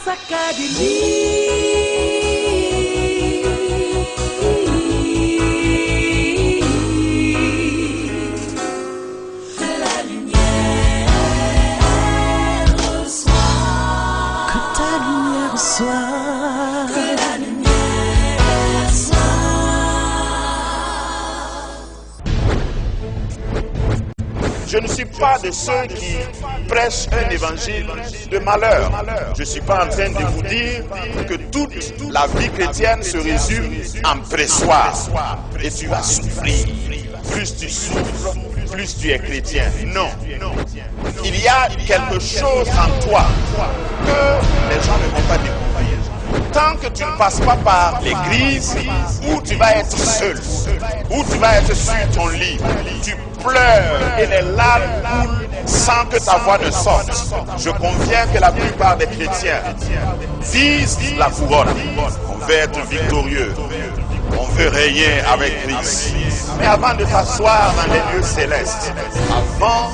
Je ne suis pas de ceux qui prêchent un évangile de malheur. Je ne suis pas en train de vous dire que toute la vie chrétienne se résume en pressoir. Et tu vas souffrir. Plus tu souffres, plus tu es chrétien. Non. Il y a quelque chose en toi que les gens ne vont pas découvrir. Tant que tu ne passes pas par l'église où tu vas être seul, où tu vas être sur ton lit, tu pleures et les larmes coulent sans que ta voix ne sorte. Je conviens que la plupart des chrétiens visent la couronne. On veut être victorieux. On veut régner avec Christ. Mais avant de t'asseoir dans les lieux célestes, avant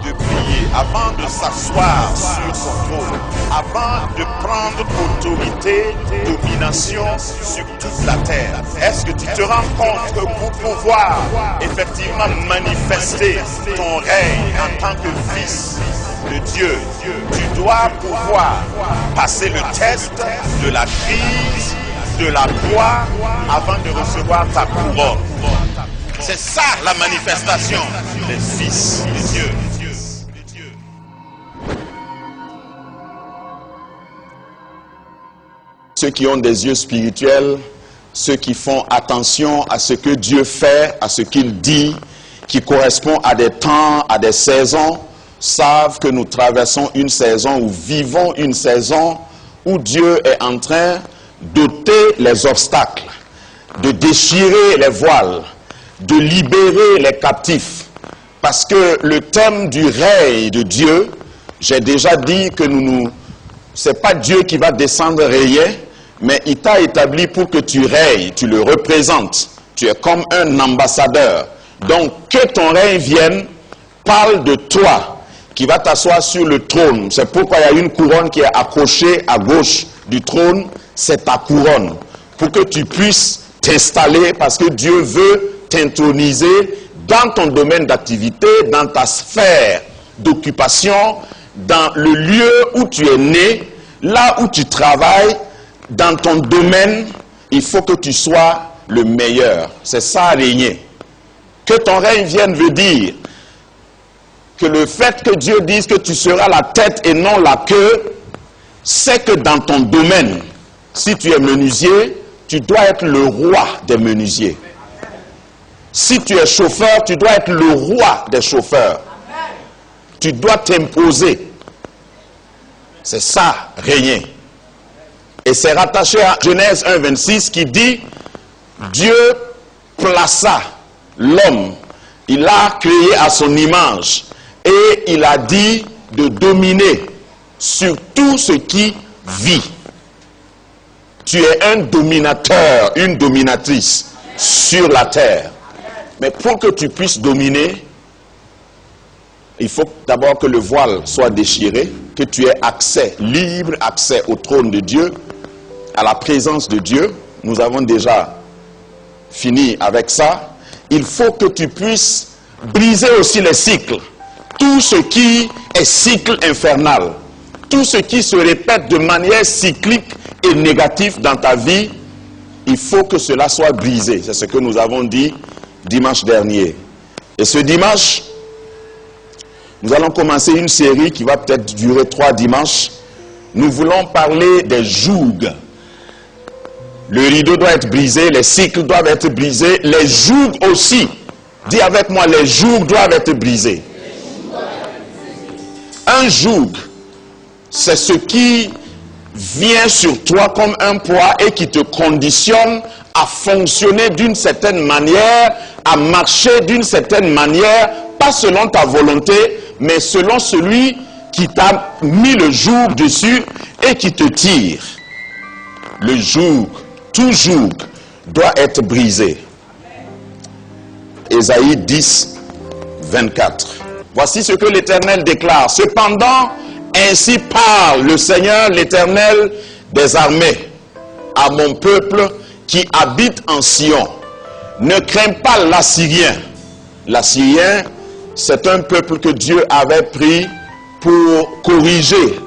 de prier, avant de s'asseoir sur son trône, avant de prendre autorité, domination sur toute la terre, est-ce que tu te rends compte que pour pouvoir effectivement manifester ton règne en tant que fils de Dieu, tu dois pouvoir passer le test de la crise, de la croix, avant de recevoir ta couronne. C'est ça la manifestation des fils de Dieu. Ceux qui ont des yeux spirituels, ceux qui font attention à ce que Dieu fait, à ce qu'il dit, qui correspond à des temps, à des saisons, savent que nous traversons une saison ou vivons une saison où Dieu est en train d'ôter les obstacles, de déchirer les voiles, de libérer les captifs. Parce que le thème du règne de Dieu, j'ai déjà dit que c'est pas Dieu qui va descendre régner, mais il t'a établi pour que tu règnes, tu le représentes. Tu es comme un ambassadeur. Donc, que ton règne vienne, parle de toi, qui va t'asseoir sur le trône. C'est pourquoi il y a une couronne qui est accrochée à gauche du trône, c'est ta couronne. Pour que tu puisses t'installer, parce que Dieu veut t'introniser dans ton domaine d'activité, dans ta sphère d'occupation, dans le lieu où tu es né, là où tu travailles, dans ton domaine, il faut que tu sois le meilleur. C'est ça, régner. Que ton règne vienne veut dire que le fait que Dieu dise que tu seras la tête et non la queue, c'est que dans ton domaine, si tu es menuisier, tu dois être le roi des menuisiers. Si tu es chauffeur, tu dois être le roi des chauffeurs. Tu dois t'imposer. C'est ça, régner. Et c'est rattaché à Genèse 1,26 qui dit, Dieu plaça l'homme, il l'a créé à son image, et il a dit de dominer sur tout ce qui vit. Tu es un dominateur, une dominatrice sur la terre. Mais pour que tu puisses dominer, il faut d'abord que le voile soit déchiré, que tu aies accès, libre accès au trône de Dieu, à la présence de Dieu. Nous avons déjà fini avec ça. Il faut que tu puisses briser aussi les cycles. Tout ce qui est cycle infernal, tout ce qui se répète de manière cyclique et négative dans ta vie, il faut que cela soit brisé. C'est ce que nous avons dit dimanche dernier. Et ce dimanche, nous allons commencer une série qui va peut-être durer 3 dimanches. Nous voulons parler des jougs. Le rideau doit être brisé, les cycles doivent être brisés, les jougs aussi. Dis avec moi, les jougs doivent être brisés. Un joug, c'est ce qui vient sur toi comme un poids et qui te conditionne à fonctionner d'une certaine manière, à marcher d'une certaine manière, pas selon ta volonté, mais selon celui qui t'a mis le joug dessus et qui te tire. Le joug, tout joug, doit être brisé. Ésaïe 10, 24. Voici ce que l'Éternel déclare. Cependant, Ainsi parle le Seigneur, l'Éternel des armées, à mon peuple qui habite en Sion. Ne crains pas l'Assyrien. L'Assyrien, c'est un peuple que Dieu avait pris pour corriger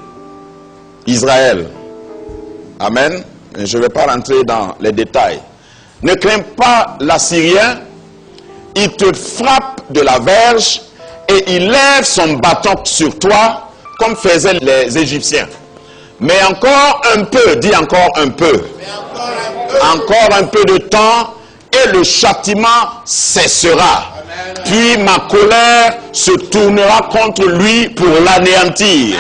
Israël. Amen. Je ne vais pas rentrer dans les détails. Ne crains pas l'Assyrien. Il te frappe de la verge et il lève son bâton sur toi comme faisaient les Égyptiens. Mais encore un peu, dis encore un peu. Encore un peu de temps et le châtiment cessera. Puis ma colère se tournera contre lui pour l'anéantir.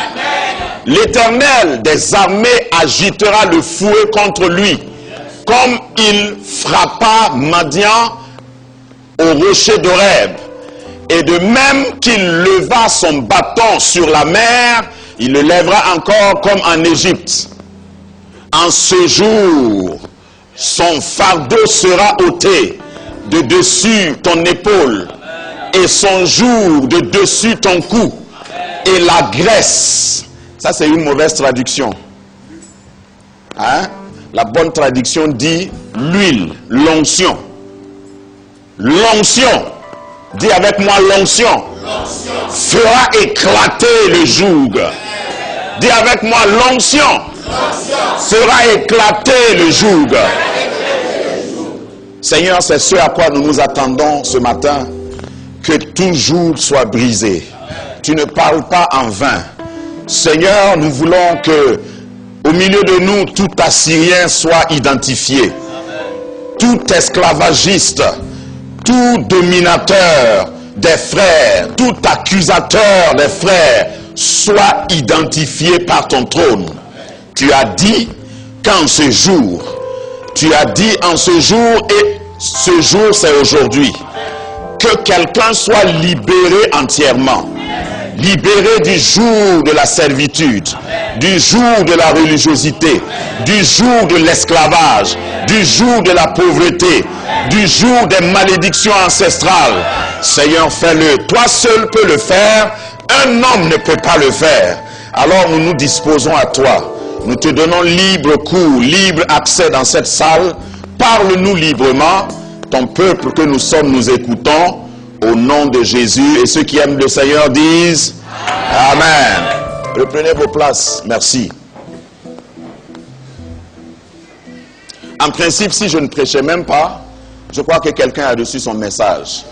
L'Éternel des armées agitera le fouet contre lui, comme il frappa Madian au rocher d'Horeb. Et de même qu'il leva son bâton sur la mer, il le lèvera encore comme en Égypte. En ce jour, son fardeau sera ôté de dessus ton épaule et son joug de dessus ton cou. Et la graisse, ça c'est une mauvaise traduction. Hein? La bonne traduction dit l'huile, l'onction. L'onction, dis avec moi l'onction, fera éclater le joug. Dis avec moi l'onction, fera éclater le joug. Seigneur, c'est ce à quoi nous nous attendons ce matin, que tout joug soit brisé. Tu ne parles pas en vain. Seigneur, nous voulons que au milieu de nous, tout Assyrien soit identifié. Tout esclavagiste, tout dominateur des frères, tout accusateur des frères, soit identifié par ton trône. Tu as dit qu'en ce jour, tu as dit en ce jour, et ce jour c'est aujourd'hui, que quelqu'un soit libéré entièrement. Libéré du joug de la servitude, du joug de la religiosité, du joug de l'esclavage, du joug de la pauvreté, du joug des malédictions ancestrales. Seigneur, fais-le. Toi seul peux le faire. Un homme ne peut pas le faire. Alors nous nous disposons à toi. Nous te donnons libre cours, libre accès dans cette salle. Parle-nous librement. Ton peuple que nous sommes, nous écoutons. Au nom de Jésus, et ceux qui aiment le Seigneur disent Amen. Reprenez vos places. Merci. En principe, si je ne prêchais même pas, je crois que quelqu'un a reçu son message.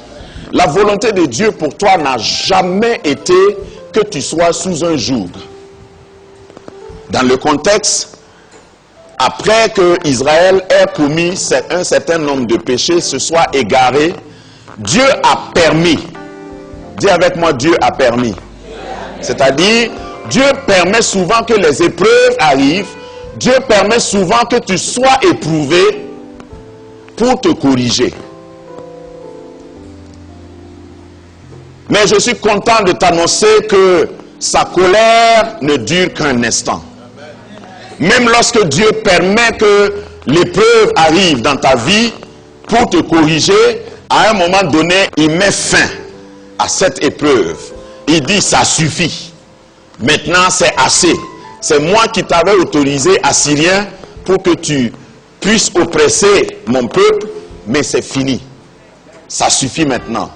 La volonté de Dieu pour toi n'a jamais été que tu sois sous un joug. Dans le contexte, après que Israël ait commis un certain nombre de péchés, se soit égaré, Dieu a permis. Dis avec moi, Dieu a permis. C'est-à-dire, Dieu permet souvent que les épreuves arrivent. Dieu permet souvent que tu sois éprouvé pour te corriger. Mais je suis content de t'annoncer que sa colère ne dure qu'un instant. Même lorsque Dieu permet que l'épreuve arrive dans ta vie pour te corriger, à un moment donné, il met fin à cette épreuve. Il dit, ça suffit. Maintenant, c'est assez. C'est moi qui t'avais autorisé, Assyrien, pour que tu puisses oppresser mon peuple, mais c'est fini. Ça suffit maintenant.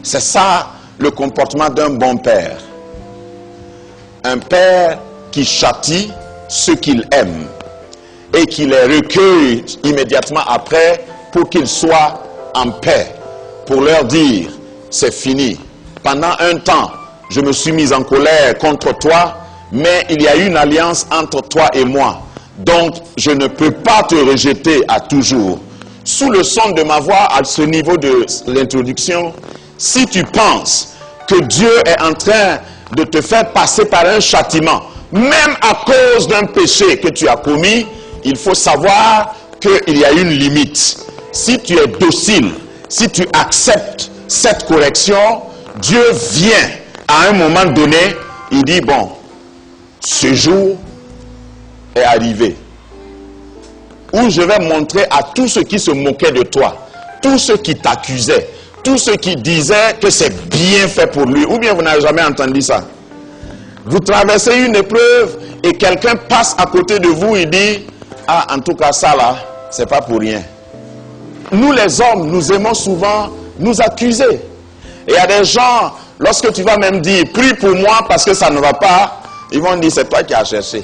C'est ça le comportement d'un bon père. Un père qui châtie ceux qu'il aime et qui les recueille immédiatement après pour qu'ils soient en paix, pour leur dire, c'est fini. Pendant un temps, je me suis mis en colère contre toi, mais il y a une alliance entre toi et moi. Donc, je ne peux pas te rejeter à toujours. Sous le son de ma voix, à ce niveau de l'introduction, si tu penses que Dieu est en train de te faire passer par un châtiment, même à cause d'un péché que tu as commis, il faut savoir qu'il y a une limite. Si tu es docile, si tu acceptes cette correction, Dieu vient à un moment donné, il dit, bon, ce jour est arrivé, où je vais montrer à tous ceux qui se moquaient de toi, tous ceux qui t'accusaient, tous ceux qui disaient que c'est bien fait pour lui, ou bien vous n'avez jamais entendu ça. Vous traversez une épreuve et quelqu'un passe à côté de vous et dit, ah, en tout cas ça là, c'est pas pour rien. Nous les hommes, nous aimons souvent nous accuser. Et il y a des gens, lorsque tu vas même dire, prie pour moi parce que ça ne va pas, ils vont dire, c'est toi qui as cherché.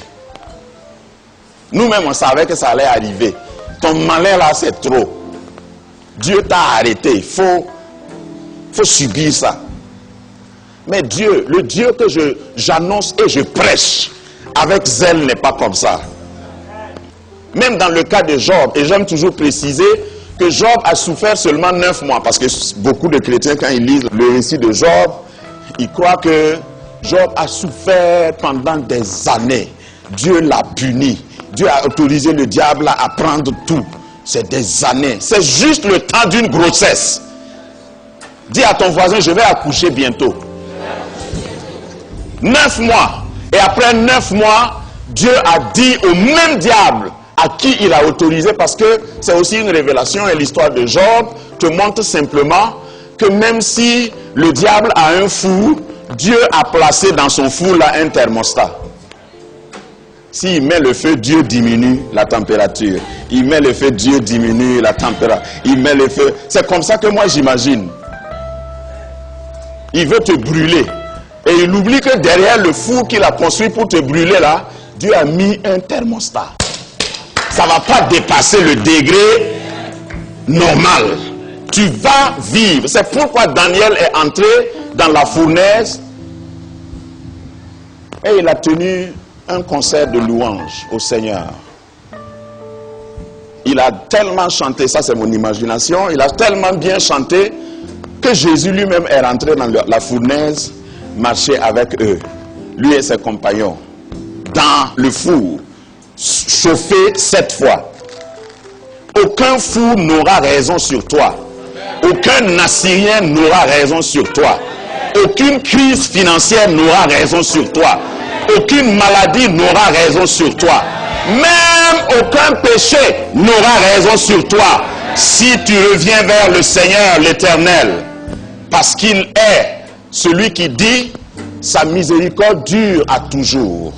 Nous-mêmes, on savait que ça allait arriver. Ton malin là, c'est trop. Dieu t'a arrêté. Il faut subir ça. Mais Dieu, le Dieu que j'annonce et je prêche avec zèle n'est pas comme ça. Même dans le cas de Job, et j'aime toujours préciser que Job a souffert seulement 9 mois, parce que beaucoup de chrétiens, quand ils lisent le récit de Job, ils croient que Job a souffert pendant des années. Dieu l'a puni. Dieu a autorisé le diable à prendre tout. C'est des années. C'est juste le temps d'une grossesse. Dis à ton voisin, je vais accoucher bientôt. 9 mois. Et après 9 mois, Dieu a dit au même diable à qui il a autorisé, parce que c'est aussi une révélation, et l'histoire de Job te montre simplement que même si le diable a un four, Dieu a placé dans son four là un thermostat. S'il met le feu, Dieu diminue la température. Il met le feu, Dieu diminue la température. Il met le feu. C'est comme ça que moi j'imagine. Il veut te brûler. Et il oublie que derrière le four qu'il a construit pour te brûler là, Dieu a mis un thermostat. Ça ne va pas dépasser le degré normal. Tu vas vivre. C'est pourquoi Daniel est entré dans la fournaise et il a tenu un concert de louange au Seigneur. Il a tellement chanté, ça c'est mon imagination, il a tellement bien chanté que Jésus lui-même est rentré dans la fournaise, marché avec eux, lui et ses compagnons, dans le four, chauffé 7 fois. Aucun four n'aura raison sur toi. Aucun Assyrien n'aura raison sur toi. Aucune crise financière n'aura raison sur toi. Aucune maladie n'aura raison sur toi. Même aucun péché n'aura raison sur toi si tu reviens vers le Seigneur l'Éternel. Parce qu'il est celui qui dit, sa miséricorde dure à toujours.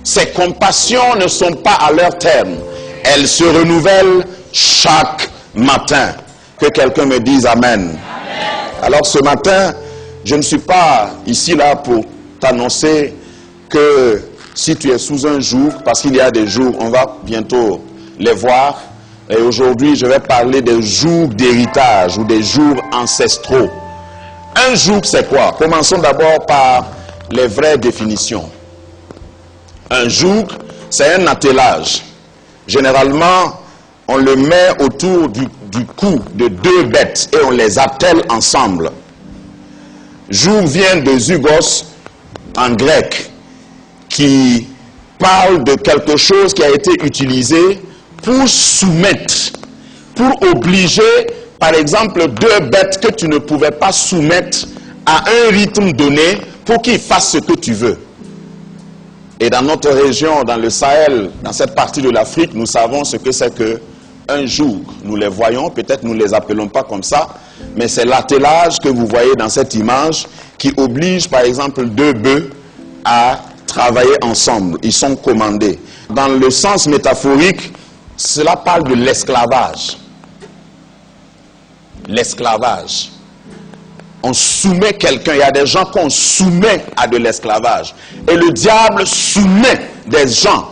Ses compassions ne sont pas à leur terme. Elles se renouvellent chaque matin. Que quelqu'un me dise Amen. Alors ce matin, je ne suis pas ici là pour t'annoncer que si tu es sous un joug, parce qu'il y a des jours, on va bientôt les voir, et aujourd'hui je vais parler des jours d'héritage ou des jours ancestraux. Un joug c'est quoi? Commençons d'abord par les vraies définitions. Un joug c'est un attelage. Généralement on le met autour du cou de 2 bêtes et on les attelle ensemble. Joug vient de zygos en grec, qui parle de quelque chose qui a été utilisé pour soumettre, pour obliger, par exemple, 2 bêtes que tu ne pouvais pas soumettre à un rythme donné pour qu'ils fassent ce que tu veux. Et dans notre région, dans le Sahel, dans cette partie de l'Afrique, nous savons ce que c'est qu'un joug. Nous les voyons, peut-être nous ne les appelons pas comme ça, mais c'est l'attelage que vous voyez dans cette image qui oblige, par exemple, 2 bœufs à travailler ensemble. Ils sont commandés. Dans le sens métaphorique, cela parle de l'esclavage. L'esclavage. On soumet quelqu'un. Il y a des gens qu'on soumet à de l'esclavage. Et le diable soumet des gens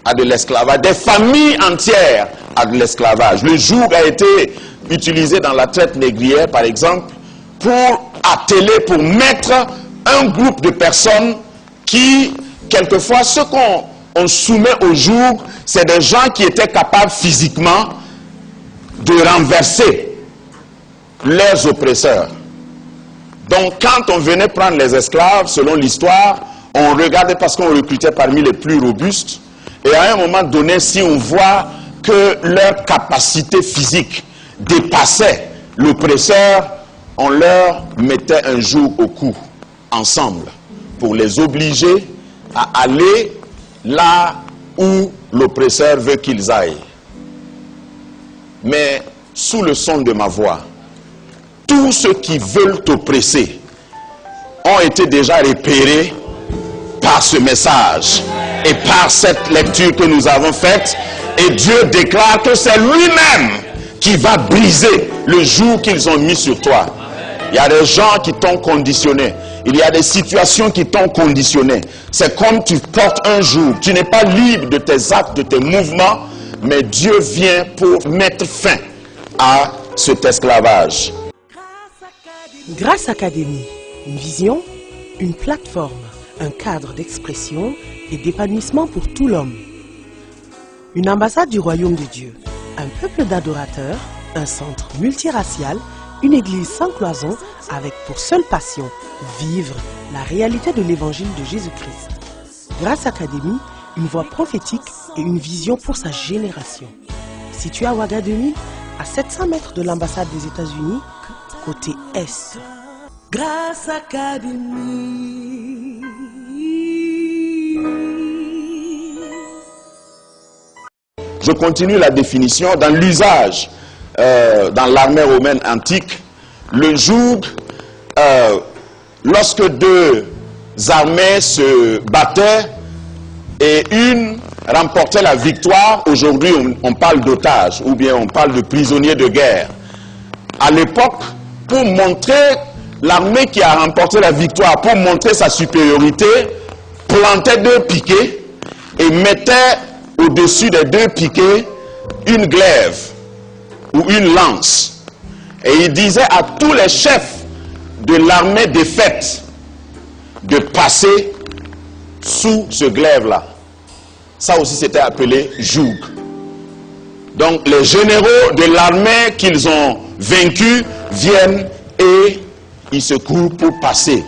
à de l'esclavage. Des familles entières à de l'esclavage. Le joug a été utilisé dans la traite négrière, par exemple, pour atteler, pour mettre un groupe de personnes qui, quelquefois, ceux qu'on soumet au joug, c'est des gens qui étaient capables physiquement de renverser leurs oppresseurs. Donc, quand on venait prendre les esclaves, selon l'histoire, on regardait parce qu'on recrutait parmi les plus robustes. Et à un moment donné, si on voit que leur capacité physique dépassait l'oppresseur, on leur mettait un joug au cou, ensemble, pour les obliger à aller là où l'oppresseur veut qu'ils aillent. Mais sous le son de ma voix, tous ceux qui veulent t'oppresser ont été déjà repérés par ce message et par cette lecture que nous avons faite. Et Dieu déclare que c'est lui-même qui va briser le joug qu'ils ont mis sur toi. Il y a des gens qui t'ont conditionné. Il y a des situations qui t'ont conditionné. C'est comme tu portes un joug. Tu n'es pas libre de tes actes, de tes mouvements, mais Dieu vient pour mettre fin à cet esclavage. Grâce Académie, une vision, une plateforme, un cadre d'expression et d'épanouissement pour tout l'homme. Une ambassade du royaume de Dieu, un peuple d'adorateurs, un centre multiracial, une église sans cloison avec pour seule passion vivre la réalité de l'évangile de Jésus-Christ. Grâce Académie, une voix prophétique et une vision pour sa génération. Situé à Ouagadougou, à 700 mètres de l'ambassade des États-Unis, côté Est. Grâce Académie. Je continue la définition. Dans l'usage, dans l'armée romaine antique, le joug, lorsque deux armées se battaient et une remportait la victoire, aujourd'hui on parle d'otages ou bien on parle de prisonniers de guerre. À l'époque, pour montrer l'armée qui a remporté la victoire, pour montrer sa supériorité, plantait deux piquets et mettait au-dessus des deux piquets une glaive ou une lance. Et il disait à tous les chefs de l'armée défaite de passer sous ce glaive-là. Ça aussi c'était appelé joug. Donc les généraux de l'armée qu'ils ont vaincu viennent et ils se courent pour passer.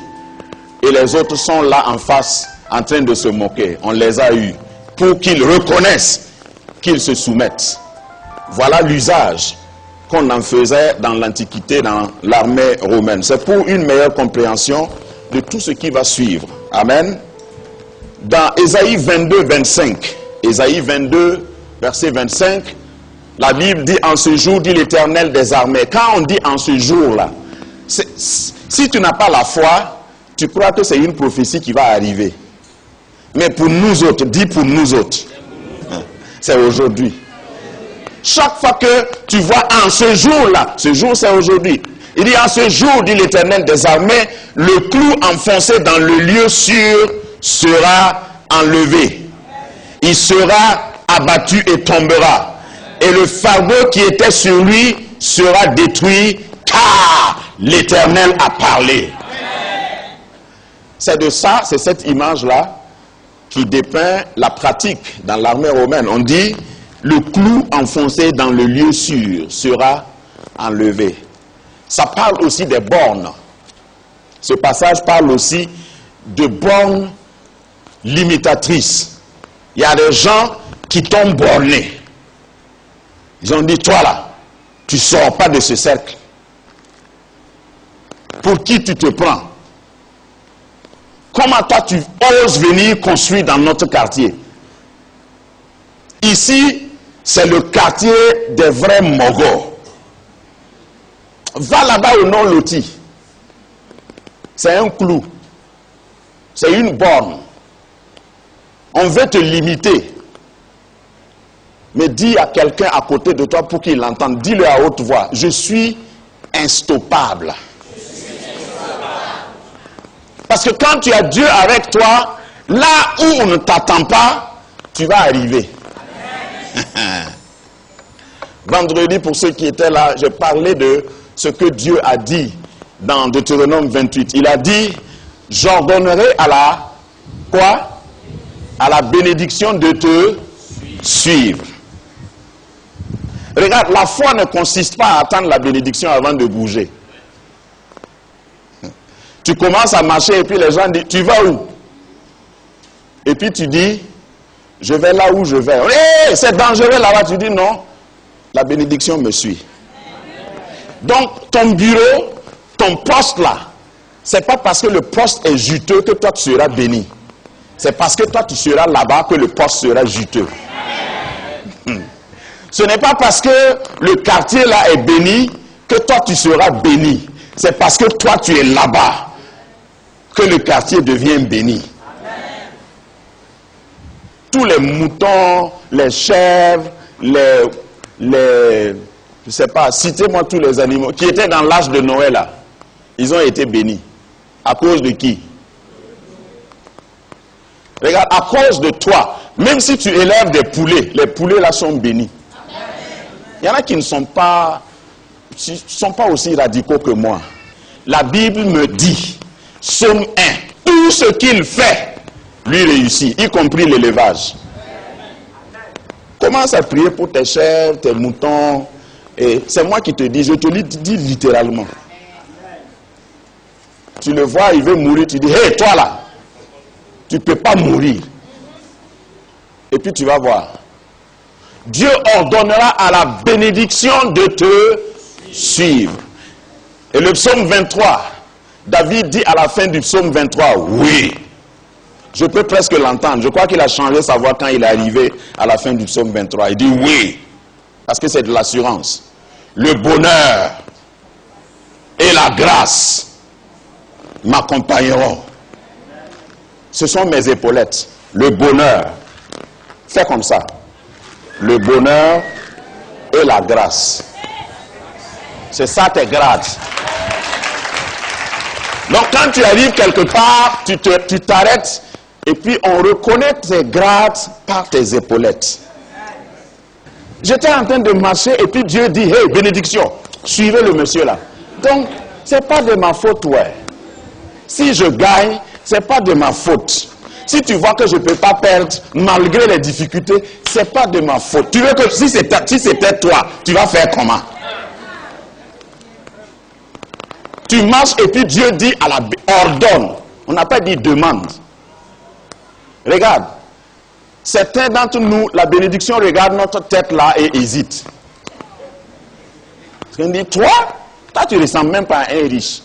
Et les autres sont là en face en train de se moquer. On les a eus pour qu'ils reconnaissent qu'ils se soumettent. Voilà l'usage qu'on en faisait dans l'Antiquité, dans l'armée romaine. C'est pour une meilleure compréhension de tout ce qui va suivre. Amen. Dans Ésaïe 22, 25, Ésaïe 22, verset 25, la Bible dit en ce jour, dit l'Éternel des armées. Quand on dit en ce jour-là, si tu n'as pas la foi, tu crois que c'est une prophétie qui va arriver. Mais pour nous autres, dis pour nous autres, c'est aujourd'hui. Chaque fois que tu vois en ce jour-là, ce jour c'est aujourd'hui, il dit en ce jour, dit l'Éternel des armées, le clou enfoncé dans le lieu sûr sera enlevé. Il sera abattu et tombera. Et le fardeau qui était sur lui sera détruit, car l'Éternel a parlé. C'est de ça, c'est cette image-là qui dépeint la pratique dans l'armée romaine. On dit, le clou enfoncé dans le lieu sûr sera enlevé. Ça parle aussi des bornes. Ce passage parle aussi de bornes limitatrices. Il y a des gens qui t'ont borné. Ils ont dit, toi là, tu ne sors pas de ce cercle. Pour qui tu te prends? Comment toi tu oses venir construire dans notre quartier? Ici, c'est le quartier des vrais mogos. Va là-bas au non loti. C'est un clou. C'est une borne. On veut te limiter. Mais dis à quelqu'un à côté de toi pour qu'il l'entende. Dis-le à haute voix. Je suis instoppable. Parce que quand tu as Dieu avec toi, là où on ne t'attend pas, tu vas arriver. Vendredi, pour ceux qui étaient là, j'ai parlé de ce que Dieu a dit dans Deutéronome 28. Il a dit, j'ordonnerai à la, quoi? À la bénédiction de te suivre. Regarde, la foi ne consiste pas à attendre la bénédiction avant de bouger. Tu commences à marcher et puis les gens disent, tu vas où? Et puis tu dis, je vais là où je vais. Hey, c'est dangereux là-bas. Tu dis non, la bénédiction me suit. Donc ton bureau, ton poste là, c'est pas parce que le poste est juteux que toi tu seras béni. C'est parce que toi tu seras là-bas que le poste sera juteux. Ce n'est pas parce que le quartier là est béni que toi tu seras béni. C'est parce que toi tu es là-bas que le quartier devient béni. tous les moutons, les chèvres, je sais pas, citez-moi tous les animaux qui étaient dans l'âge de Noé là. Ils ont été bénis. À cause de qui? Regarde, à cause de toi. Même si tu élèves des poulets, les poulets là sont bénis. Il y en a qui ne sont pas aussi radicaux que moi. La Bible me dit, Psaume 1, tout ce qu'il fait, lui réussit, y compris l'élevage. Commence à prier pour tes chèvres, tes moutons. Et c'est moi qui te dis, je te le dis littéralement. Tu le vois, il veut mourir, tu dis, hé, toi là, tu ne peux pas mourir. Et puis tu vas voir. Dieu ordonnera à la bénédiction de te suivre. Et le psaume 23, David dit à la fin du psaume 23, oui. Je peux presque l'entendre. Je crois qu'il a changé sa voix quand il est arrivé à la fin du psaume 23. Il dit oui, parce que c'est de l'assurance. Le bonheur et la grâce m'accompagneront. Ce sont mes épaulettes. Le bonheur. Fais comme ça. Le bonheur et la grâce. C'est ça tes grades. Donc quand tu arrives quelque part, tu t'arrêtes et puis on reconnaît tes grades par tes épaulettes. J'étais en train de marcher et puis Dieu dit, hey, bénédiction, suivez le monsieur là. Donc, c'est pas de ma faute, ouais. Si je gagne, c'est pas de ma faute. Si tu vois que je ne peux pas perdre malgré les difficultés, c'est pas de ma faute. Tu veux que si c'était toi, tu vas faire comment? Tu marches et puis Dieu dit ordonne. On n'a pas dit demande. Regarde. Certains d'entre nous, la bénédiction regarde notre tête là et hésite. Parce qu'on dit, toi tu ne ressembles même pas à un riche.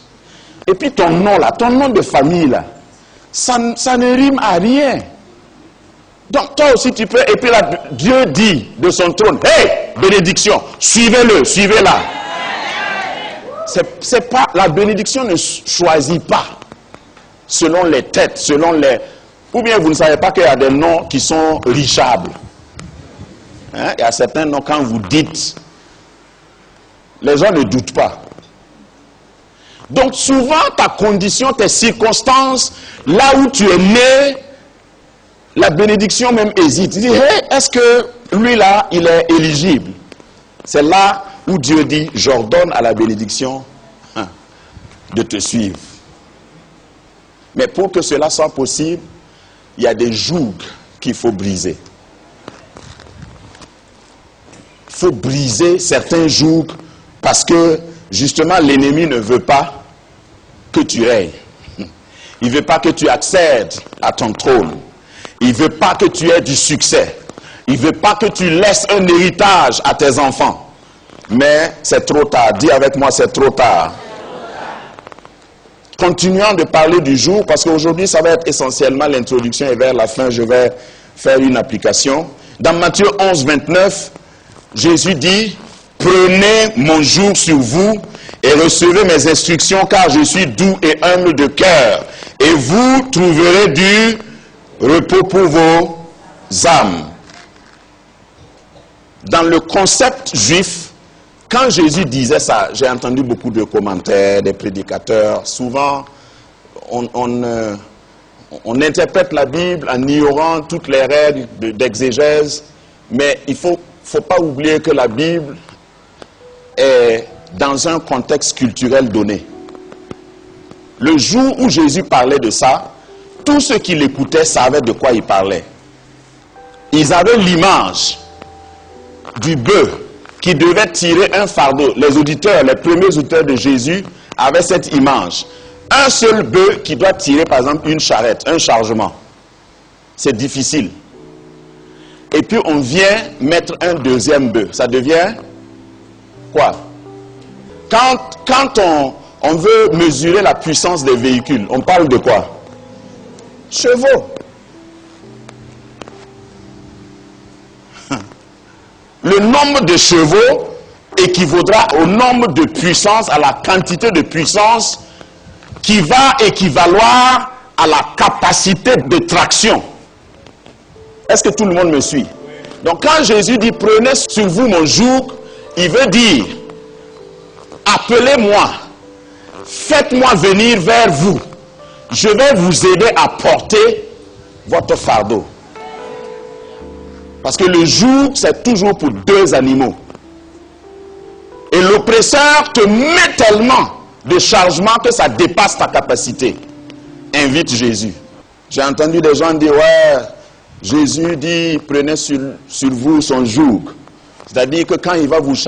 Et puis ton nom là, ton nom de famille là, ça ne rime à rien. Donc toi aussi tu peux, et puis là, Dieu dit de son trône, hey, bénédiction, suivez-le, suivez-la. C'est pas, la bénédiction ne choisit pas selon les têtes, selon les... Ou bien vous ne savez pas qu'il y a des noms qui sont richables. Hein? Il y a certains noms, quand vous dites, les gens ne doutent pas. Donc souvent, ta condition, tes circonstances, là où tu es né, la bénédiction même hésite. Tu dis, hey, est-ce que lui là, il est éligible? C'est là où Dieu dit, j'ordonne à la bénédiction de te suivre. Mais pour que cela soit possible, il y a des jougs qu'il faut briser. Il faut briser certains jougs parce que justement l'ennemi ne veut pas que tu règnes. Il ne veut pas que tu accèdes à ton trône. Il ne veut pas que tu aies du succès. Il ne veut pas que tu laisses un héritage à tes enfants. Mais c'est trop tard. Dis avec moi, c'est trop tard. Continuons de parler du jour, parce qu'aujourd'hui, ça va être essentiellement l'introduction et vers la fin, je vais faire une application. Dans Matthieu 11, 29, Jésus dit, « Prenez mon joug sur vous et recevez mes instructions, car je suis doux et humble de cœur, et vous trouverez du repos pour vos âmes. » Dans le concept juif, quand Jésus disait ça, j'ai entendu beaucoup de commentaires, des prédicateurs. Souvent, on interprète la Bible en ignorant toutes les règles d'exégèse. Mais il ne faut pas oublier que la Bible est dans un contexte culturel donné. Le jour où Jésus parlait de ça, tous ceux qui l'écoutaient savaient de quoi il parlait. Ils avaient l'image du bœuf qui devait tirer un fardeau. Les auditeurs, les premiers auditeurs de Jésus avaient cette image. Un seul bœuf qui doit tirer par exemple une charrette, un chargement. C'est difficile. Et puis on vient mettre un deuxième bœuf. Ça devient quoi? Quand on veut mesurer la puissance des véhicules, on parle de quoi? Chevaux. Le nombre de chevaux équivaudra au nombre de puissance, à la quantité de puissance qui va équivaloir à la capacité de traction. Est-ce que tout le monde me suit? Donc quand Jésus dit prenez sur vous mon joug, il veut dire appelez-moi, faites-moi venir vers vous. Je vais vous aider à porter votre fardeau. Parce que le joug, c'est toujours pour deux animaux. Et l'oppresseur te met tellement de chargement que ça dépasse ta capacité. Invite Jésus. J'ai entendu des gens dire, ouais, Jésus dit, prenez sur vous son joug. C'est-à-dire que quand il va vous charger,